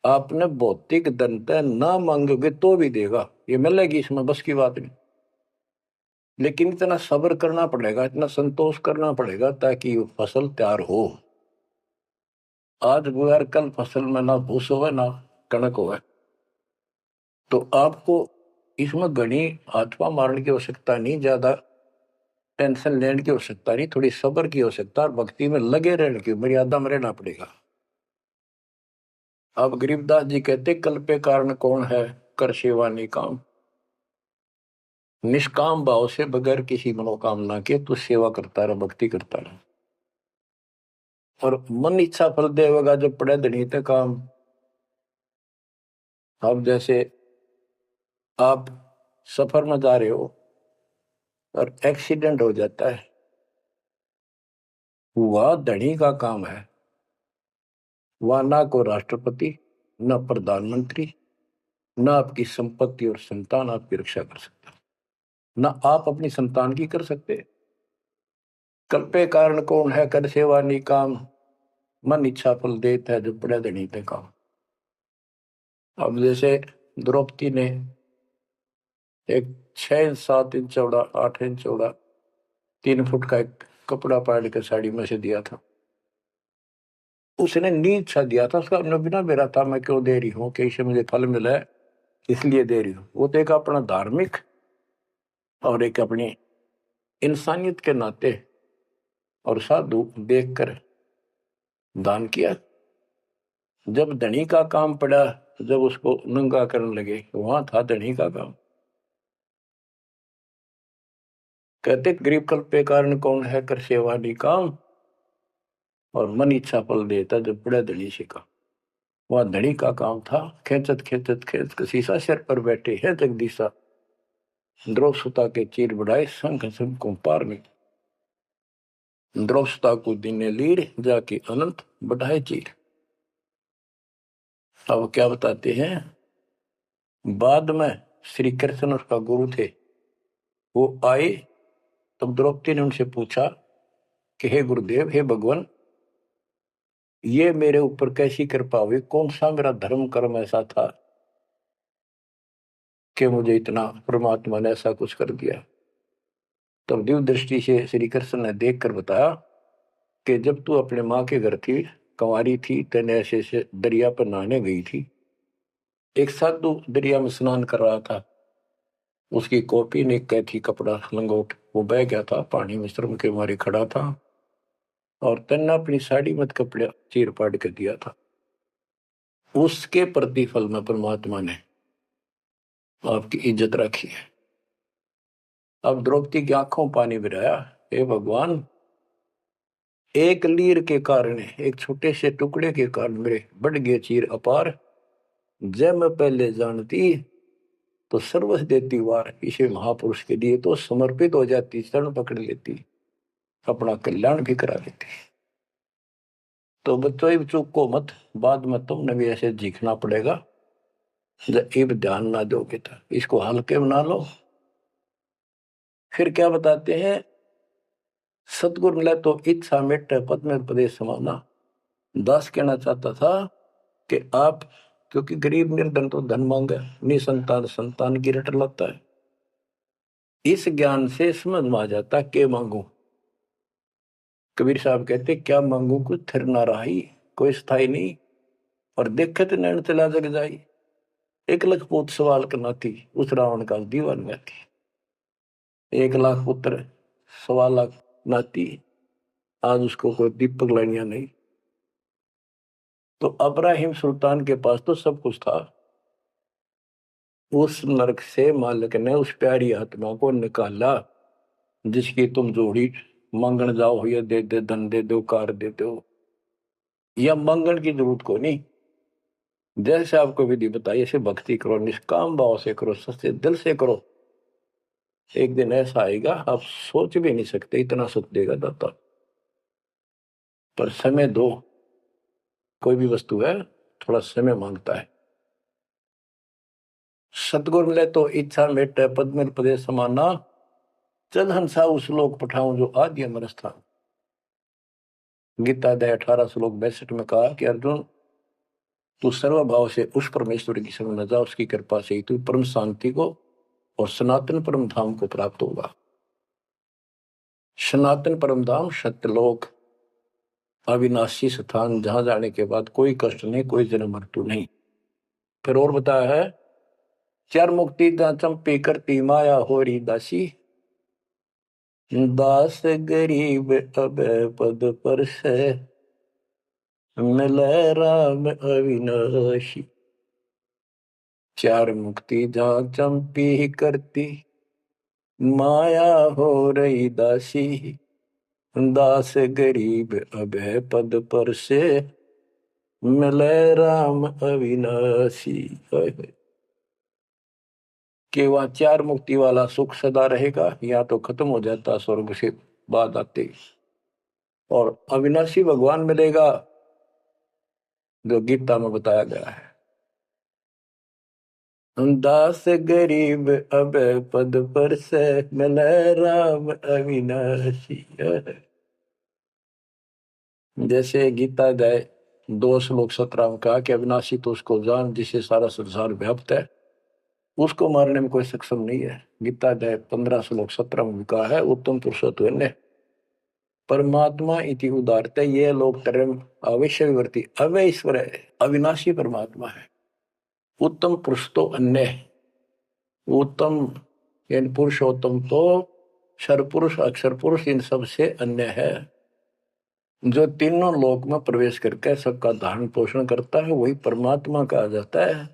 आपने भौतिक धनता ना मांगोगे तो भी देगा, ये मिलेगी, इसमें बस की बात नहीं। लेकिन इतना सब्र करना पड़ेगा, इतना संतोष करना पड़ेगा ताकि वो फसल तैयार हो। आज गुआर कल फसल में ना भूस हो ना कणक हो, तो आपको इसमें घनी आत्मा मारने की आवश्यकता नहीं, ज्यादा टेंशन लेने की आवश्यकता नहीं, थोड़ी सब्र की आवश्यकता और भक्ति में लगे रहने की, मर्यादा में रहना पड़ेगा। अब गरीबदास जी कहते, कल पे कारण कौन है, कर सेवा निकाम। निष्काम भाव से बगैर किसी मनोकामना के तू सेवा करता रहे, भक्ति करता रहे, और मन इच्छा फल देगा जब पड़े धनी ते काम। अब जैसे आप सफर में जा रहे हो और एक्सीडेंट हो जाता है, वह धनी का काम है, वह ना को राष्ट्रपति, ना प्रधानमंत्री, ना आपकी संपत्ति और संतान आपकी रक्षा कर सकता, ना आप अपनी संतान की कर सकते। कल्पे कारण कौन है, कर सेवा निकाम, मन इच्छा फल देता है जो बड़े धनी थे काम। अब जैसे द्रौपदी ने एक 6 इंच 7 इंच चौड़ा, 8 इंच चौड़ा, 3 फुट का एक कपड़ा पाड़ के साड़ी में से दिया था, उसने नीच सा दिया था, उसका बिना मेरा था, मैं क्यों दे रही हूँ, कि इससे मुझे फल मिला है इसलिए दे रही हूँ। वो तो एक अपना धार्मिक और एक अपनी इंसानियत के नाते और साधु देखकर दान किया। जब धनी का काम पड़ा, जब उसको नंगा करने लगे, वहां था धनी का काम। कहते गरीब कल्प पे कारण कौन है, कर सेवा निकाम, और मन इच्छा फल देता जब बड़े धनी से का। वह धनी का काम था, खेचत खेचत खेच शीशा सिर पर बैठे है जगदीशा, द्रौपदा के चीर बढ़ाए संघ संघ को पार में, द्रौपदा को दीने लीर जाके अनंत बढ़ाए चीर। अब क्या बताते हैं, बाद में श्री कृष्ण उसका गुरु थे, वो आए, तब द्रौपदी ने उनसे पूछा कि हे गुरुदेव, हे भगवान, ये मेरे ऊपर कैसी कृपा हुई, कौन सा मेरा धर्म कर्म ऐसा था कि मुझे इतना परमात्मा ने ऐसा कुछ कर दिया। तब दिव्य दृष्टि से श्री कृष्ण ने देख कर बताया कि जब तू अपने माँ के घर थी, कंवारी थी, तेने ऐसे ऐसे दरिया पर नहाने गई थी। एक साधु दरिया में स्नान कर रहा था, उसकी कॉपी ने कैथी कपड़ा लंगोट वो बह गया था, पानी में श्रम के मारे खड़ा था और तेने अपनी साड़ी मत कपड़ा चीर पाड़ कर दिया था। उसके प्रतिफल में परमात्मा ने आपकी इज्जत रखी है। अब द्रौपदी की आंखों पानी गिराया, हे भगवान, एक लीर के कारण, एक छोटे से टुकड़े के कारण मेरे बढ़ गए चीर अपार। जब मैं पहले जानती तो सर्वस्व देती वार, इसे महापुरुष के लिए तो समर्पित हो जाती, चरण पकड़ लेती, अपना कल्याण भी करा लेती। तो बच्चों चूक को मत, बाद में तुमने भी ऐसे जीखना पड़ेगा। जब ध्यान ना दोगे तो इसको हल्के बना लो। फिर क्या बताते हैं, सतगुरु मिला तो इच्छा मिट पद में प्रदेश समाना। दास कहना चाहता था कि आप, क्योंकि गरीब निर्धन तो धन मांगे, निसंतान संतान की रट लगता है। इस ज्ञान से समझ में आ जाता के मांगू। कबीर साहब कहते क्या मांगू, कुछ थिर ना रही, कोई स्थाई नहीं, और देखे तो नैन चला जग जाई। एक लख पूत सवाल करना थी, उस रावण का दीवान में थी। 1 लाख पुत्र 1.25 लाख नाती, आज उसको कोई दीपक लाइनिया नहीं। तो अब्राहिम सुल्तान के पास तो सब कुछ था। उस नरक से मालिक ने उस प्यारी आत्मा को निकाला जिसकी तुम जोड़ी मांगण जाओ, या दे दे धन दे दो, कार दे दो, या मांगण की जरूरत को नहीं। जैसे आपको विधि बताई ऐसे भक्ति करो, निष्काम भाव से करो, सच्चे दिल से करो। एक दिन ऐसा आएगा आप सोच भी नहीं सकते, इतना सुख देगा दाता। पर समय दो, कोई भी वस्तु है थोड़ा समय मांगता है। सतगुरु मिले तो इच्छा मेटे पद में पदे समाना। चल हंसा उस लोक पठाऊं जो आदि अमर स्थान। गीता अध्याय 18 श्लोक 62 में कहा कि अर्जुन, तू सर्वभाव से उस परमेश्वर की शरण में जा, उसकी कृपा से ही तू परम शांति को और सनातन परम धाम को प्राप्त होगा। सनातन परम धाम सत्यलोक, अविनाशी स्थान, जहां जाने के बाद कोई कष्ट नहीं, कोई जन्म मृत्यु नहीं। फिर और बताया है, चार मुक्ति जहां चंपी करती माया होरी दासी। दास गरीब अब पद पर से मिले राम अविनाशी। चार मुक्ति जहां चंपी करती माया हो रही दासी। दास गरीब अब पद पर से मिले राम अविनाशी। कि वह चार मुक्ति वाला सुख सदा रहेगा, या तो खत्म हो जाता स्वर्ग से बाद आते, और अविनाशी भगवान मिलेगा जो गीता में बताया गया है। दास गरीब अब पद पर से मिले राम अविनाशी। जैसे गीता अध्याय 2 श्लोक 17 में कहा कि अविनाशी तो उसको जान जिसे सारा संसार व्याप्त है, उसको मारने में कोई सक्षम नहीं है। गीता अध्याय 15 श्लोक 17 में कहा है, उत्तम पुरुषोत्तम परमात्मा इति उदारते ये लोग तरम अवश्यवर्ती अवैश्वर है, अविनाशी परमात्मा है। उत्तम पुरुष तो अन्य, उत्तम यानी पुरुषोत्तम तो सर्वपुरुष अक्षर पुरुष इन सब से अन्य है। जो तीनों लोक में प्रवेश करके सबका धारण पोषण करता है वही परमात्मा कहा जाता है।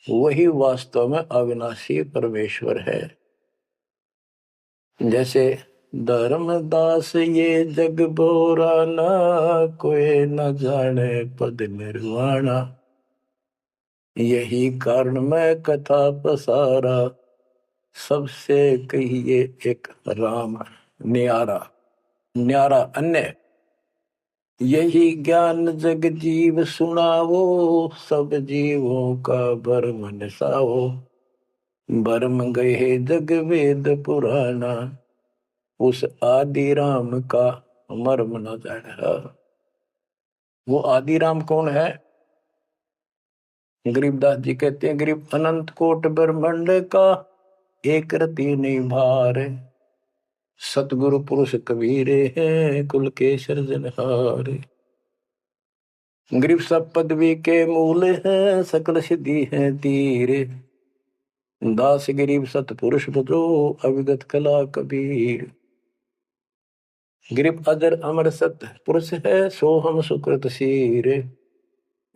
वही वास्तव में अविनाशी परमेश्वर है। जैसे धर्मदास ये जग बोराना, कोई न जाने पद निर्वाणा। यही कारण मैं कथा पसारा, सबसे कहिए एक राम न्यारा। न्यारा अन्य, यही ज्ञान जग जीव सुनावो, सब जीवों का भरम नसाओ। भरम गए जग वेद पुराना, उस आदि राम का मर्म न जाना। वो आदि राम कौन है? गरीबदास जी कहते हैं, गरीब अनंत कोट ब्रह्मांड का एक रति नहीं भार। सतगुरु पुरुष कबीरे हैं कुल के सृजनहारे। गरीब सब पदवी के मूल हैं सकल सिद्धि है तीरे। दास गरीब सतपुरुष भजो अविगत कला कबीर। गिरिप अजर अमर सत पुरुष है सो हम सुकृत शीरे।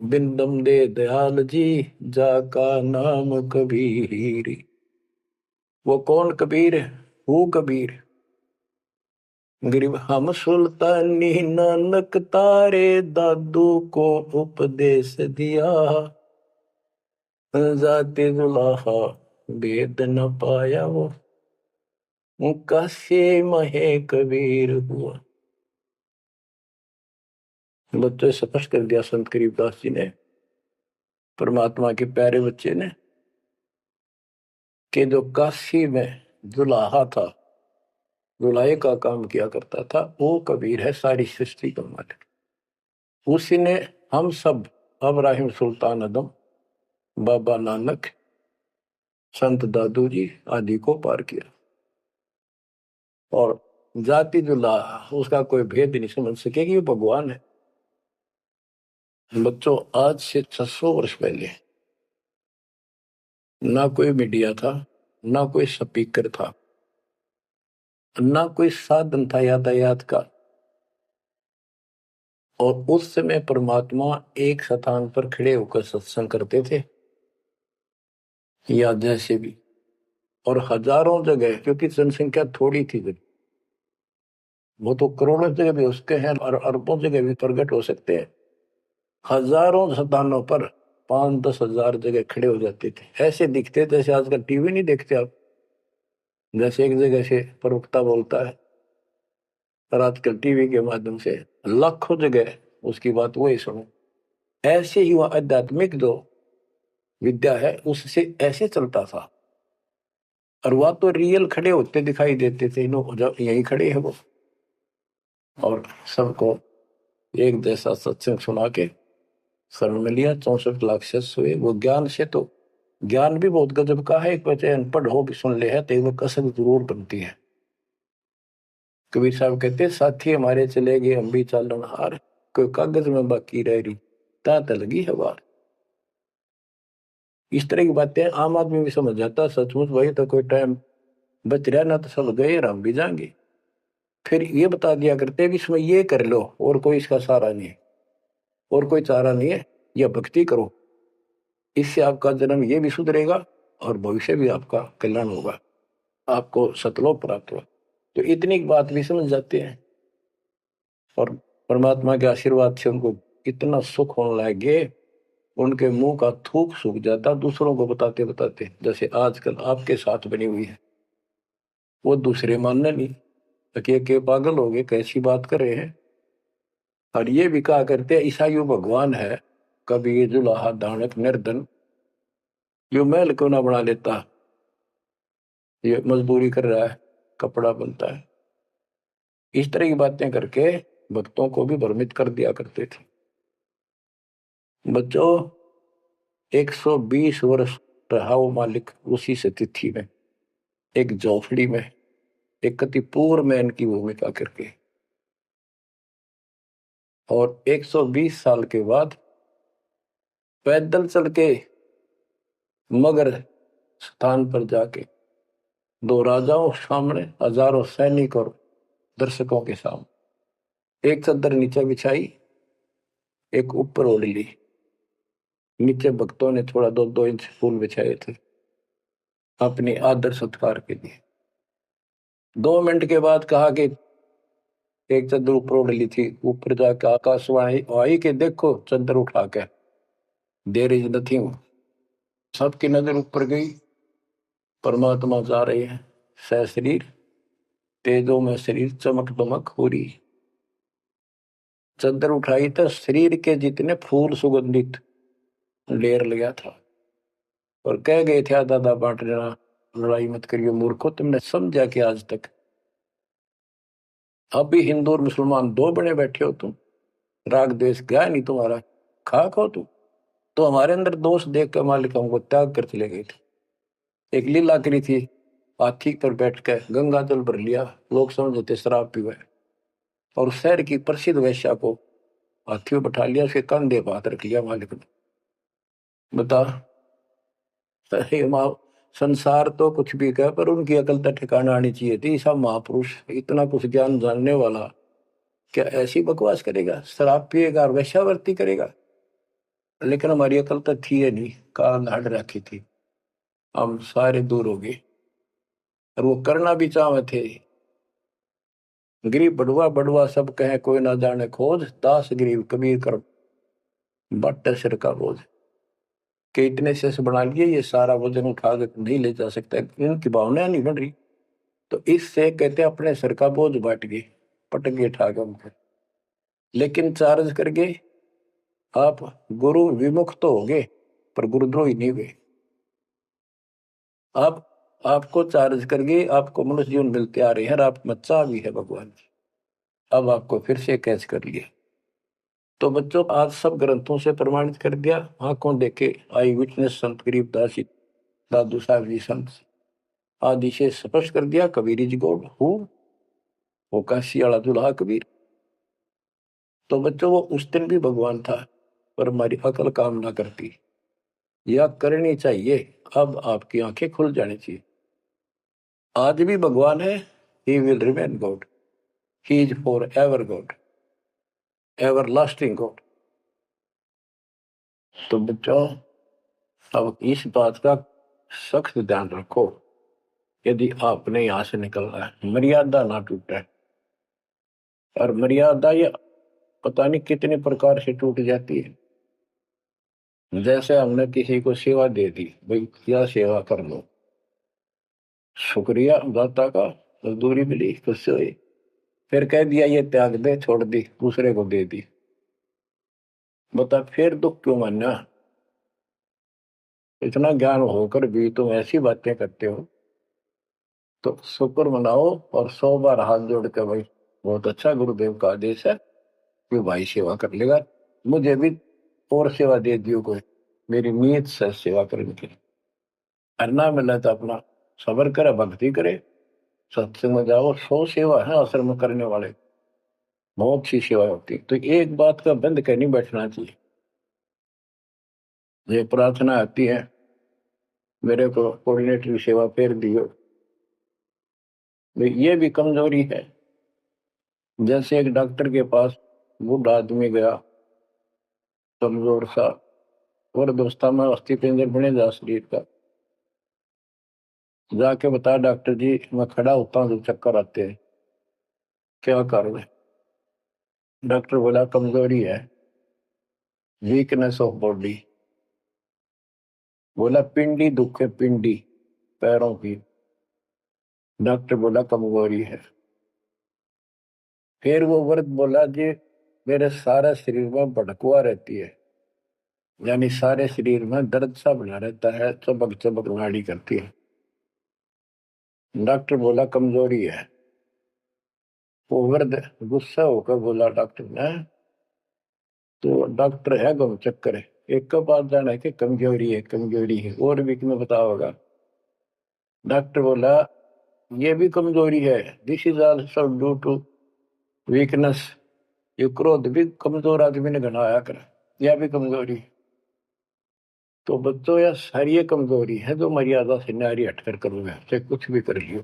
बिंदम दे दयाल जी जाका नाम कबीर। वो कौन कबीर है? वो कबीर गिरिब हम सुल्तानी नानक तारे दादू को उपदेश दिया। जाते जुलाहा वेद न पाया वो कासे महे कबीर हुआ। बच्चों स्पष्ट कर दिया संत करीबदास जी ने, परमात्मा के प्यारे बच्चे ने, कि जो काशी में जुलाहा था, जुलाहे का काम किया करता था, वो कबीर है सारी सृष्टि का मालिक। उसी ने हम सब अब्राहिम सुल्तान आदम, बाबा नानक, संत दादू जी आदि को पार किया। और जाति जुलाहा उसका कोई भेद नहीं समझ सके कि वो भगवान है। बच्चों आज से 600 वर्ष पहले ना कोई मीडिया था, ना कोई स्पीकर था, ना कोई साधन था यातायात का। और उस समय परमात्मा एक स्थान पर खड़े होकर सत्संग करते थे, या जैसे भी, और हजारों जगह, क्योंकि जनसंख्या थोड़ी थी, वो तो करोड़ों जगह भी उसके हैं और अरबों जगह भी प्रकट हो सकते हैं। हजारों स्थानों पर 5-10 हजार जगह खड़े हो जाते थे। ऐसे दिखते जैसे आजकल टीवी नहीं देखते आप, जैसे एक जगह से प्रवक्ता बोलता है और आजकल टीवी के माध्यम से लाखों जगह उसकी बात वही सुनो। ऐसे ही वह आध्यात्मिक जो विद्या है उससे ऐसे चलता था। और वह तो रियल खड़े होते दिखाई देते थे, जब यही खड़े हैं वो, और सबको एक जैसा सत्संग सुना के शरण में लिया। 64 लाख शिष्य हुए। वो ज्ञान से तो, ज्ञान भी बहुत गजब का है। एक बच्चे अनपढ़ हो भी सुन ले है तो वो कसक जरूर बनती है। कबीर साहब कहते साथी हमारे चले गए हम भी चालन हार, कोई कागज में बाकी रह रही तात लगी है बार। इस तरह की बातें आम आदमी भी समझ जाता, सचमुच भाई तो कोई टाइम बच रहा ना, तो सब गए और हम भी जाएंगे। फिर ये बता दिया करते भी इसमें ये कर लो और कोई इसका सहारा नहीं है, और कोई चारा नहीं है, यह भक्ति करो, इससे आपका जन्म ये भी सुधरेगा और भविष्य भी आपका कल्याण होगा, आपको सतलोक प्राप्त होगा। तो इतनी बात भी समझ जाते हैं और परमात्मा के आशीर्वाद से उनको इतना सुख होने लगे, उनके मुंह का थूक सूख जाता दूसरों को बताते बताते। जैसे आजकल आपके साथ बनी हुई है, वो दूसरे मानने नहीं, के पागल हो गए, कैसी बात कर रहे हैं। और ये भी कहा करते ईसाई भगवान है, कभी जुलाहा दानक निर्धन, जो महल क्यों ना बना लेता, ये मजदूरी कर रहा है, कपड़ा बनता है। इस तरह की बातें करके भक्तों को भी भ्रमित कर दिया करते थे। बच्चों 120 वर्ष रहा वो मालिक उसी से तिथि में, एक झोपड़ी में, एक कति पूर्व में इनकी भूमिका करके। और 120 साल के बाद पैदल चल के मगर स्थान पर जाके, दो राजाओं सामने, हजारों सैनिक और दर्शकों के सामने, एक चादर नीचे बिछाई, एक ऊपर ओढ़ ली, नीचे भक्तों ने थोड़ा 2-2 इंच फूल बिछाए थे अपने आदर सत्कार के लिए। 2 मिनट के बाद कहा कि एक चादर ऊपर ओढ़ ली थी, ऊपर जाकर आकाशवाणी आई कि देखो चादर उठा के, देर इज नथिंग। सबकी नजर ऊपर गई, परमात्मा जा रहे हैं सशरीर, तेजों में शरीर चमक दमक हो रही। चादर उठाई तो शरीर के जितने फूल सुगंधित ढेर लगा था, और कह गए थे दादा बांट देना, लड़ाई मत करियो मूर्खो, तुमने समझा कि आज तक अब भी हिंदू और मुसलमान दो बने बैठे हो तुम, राग द्वेष गया नहीं तुम्हारा, खाक हो तुम। तो हमारे अंदर दोष देख कर मालिक हमको त्याग कर चले गए थे। एक लीला करी थी हाथी पर बैठ कर गंगा जल भर लिया, लोग समझते शराब पीवे, और शहर की प्रसिद्ध वेश्या को हाथी में बैठा लिया, उसके कंधे पर हाथ रख लिया मालिक ने। बता, सही माँ, संसार तो कुछ भी कहे पर उनकी अकल तो ठिकाना आनी चाहिए थी। सब महापुरुष इतना कुछ ज्ञान जानने वाला क्या ऐसी बकवास करेगा, शराब पिएगा और वेश्यावृत्ति करेगा? लेकिन हमारी अकल तो थी है नहीं, काल हट रखी थी, हम सारे दूर हो गए। और वो करना भी चाहे थे। गरीब बड़ुआ बड़ुआ सब कहे कोई ना जाने खोज, दास गरीब कबीर कर बट सिर का बोझ। के इतने शेष बना लिए, ये सारा वजन उठा कर नहीं ले जा सकता, इनकी भावना नहीं बन रही। तो इससे कहते अपने सिर का बोझ बांट गए, पटक गए ठा के उनके। लेकिन चार्ज करके आप गुरु विमुख तो हो गए, पर गुरुद्रोही नहीं हुए। आप आपको चार्ज करके आपको मनुष्य जीवन मिलते आ रहे हैं, और आप बच्चा भी है भगवान जी। अब आपको फिर से कैच कर लिया। तो बच्चों, आज सब ग्रंथों से प्रमाणित कर दिया, आंखों देखे आई विटनेस संत गरीबदास जी, दादू साहब जी संत आदि से स्पष्ट कर दिया, कबीर इज गॉड हु, वो काशी वाला दुल्हा कबीर। तो बच्चों, वो उस दिन भी भगवान था, पर हमारी अकल काम ना करती, या करनी चाहिए। अब आपकी आंखें खुल जानी चाहिए। आज भी भगवान है, he will remain God, he is for ever God, ever lasting God. तो बच्चों, अब इस बात का सख्त ध्यान रखो, यदि आपने यहां से निकलना है, मर्यादा ना टूटे। और मर्यादा ये पता नहीं कितने प्रकार से टूट जाती है। जैसे हमने किसी को सेवा दे दी, भाई क्या सेवा कर लो, शुक्रिया दाता का, मजदूरी मिली खुश से हुई, फिर कह दिया ये त्याग दे, छोड़ दी, दूसरे को दे दी। बता, फिर दुख क्यों मानना? इतना ज्ञान होकर भी तुम ऐसी बातें करते हो। तो शुक्र मनाओ और 100 बार हाथ जोड़ के, भाई बहुत अच्छा गुरुदेव का आदेश है कि भाई सेवा कर लेगा, मुझे भी और सेवा दे दियो कोई, मेरी नीयत से सेवा करने की। करना मिला तो अपना सबर करे, भक्ति करे, सत्संग में जाओ। 100 सेवा है आश्रम में करने वाले, बहुत सी सेवा होती। तो एक बात का बंद कर नहीं बैठना चाहिए। ये प्रार्थना आती है, मेरे को कोऑर्डिनेटर सेवा फेर दियो, ये भी कमजोरी है। जैसे एक डॉक्टर के पास बूढ़ा आदमी गया, कमजोर सा, और दोस्ता में अस्थि पिंजर बने जा शरीर का, जाके बता डॉक्टर जी मैं खड़ा होता हूँ तो चक्कर आते हैं, क्या कारण है? डॉक्टर बोला कमजोरी है, वीकनेस ऑफ बॉडी। बोला पिंडी दुख है, पिंडी पैरों की। डॉक्टर बोला कमजोरी है। फिर वो वर्द बोला जी मेरे सारे शरीर में भड़कुआ रहती है, यानी सारे शरीर में दर्द सा बना रहता है, चबक चबक नाड़ी करती है। डॉक्टर बोला कमजोरी है। वो वर्द गुस्सा होकर बोला डॉक्टर ने, तो डॉक्टर है गम चक्कर है, एक का बात जाना है कि कमजोरी है, कमजोरी है, और भी तुम्हें पता होगा। डॉक्टर बोला ये भी कमजोरी है, this is also due to weakness. ये क्रोध भी कमजोर आदमी ने घनाया कर, यह भी कमजोरी। तो बच्चों, यह सारी कमजोरी है जो मर्यादा से नारी हटकर करोगे, चाहे कुछ भी कर लियो।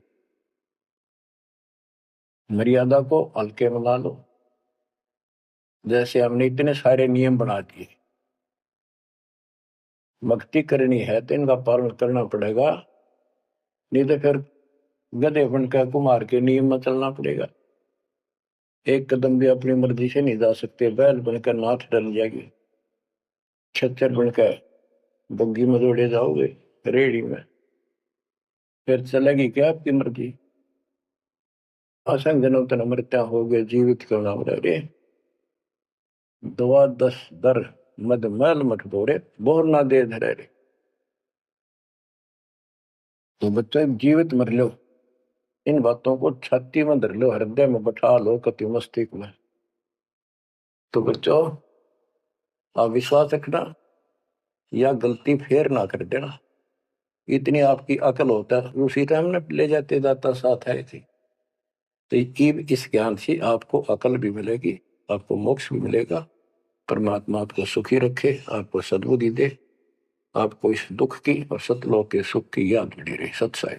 मर्यादा को हल्के में ला लो। जैसे हमने इतने सारे नियम बना दिए, भक्ति करनी है तो इनका पालन करना पड़ेगा, नहीं तो फिर गधे बनकर कुमार के नियम में चलना पड़ेगा। एक कदम भी अपनी मर्जी से नहीं जा सकते, बैल बनकर नाथ डल जाएगी, खच्चर बनकर बग्गी में दौड़े जाओगे, रेड़ी में, फिर चलेगी क्या आपकी मर्जी? असंग जन्म तन मृत्या हो गए, जीवित क्यों नाम रे, दुआ दस दर मद मैल मठ बोरे, बोर ना दे धरे रे। तो बच्चों, जीवित मर लो, इन बातों को छाती में धर लो, हृदय में बैठा लो, कति मस्तिष्क में। तो बच्चों, आप विश्वास रखना, या गलती फेर ना कर देना। इतनी आपकी अकल होता उसी टाइम ने ले जाते दाता साथ आए थे। तो इस ज्ञान से आपको अकल भी मिलेगी, आपको मोक्ष भी मिलेगा। परमात्मा आपको सुखी रखे, आपको सद्बुद्धि दे, आपको इस दुख की और सतलोक के सुख की याद बनी रहे। सत्साई।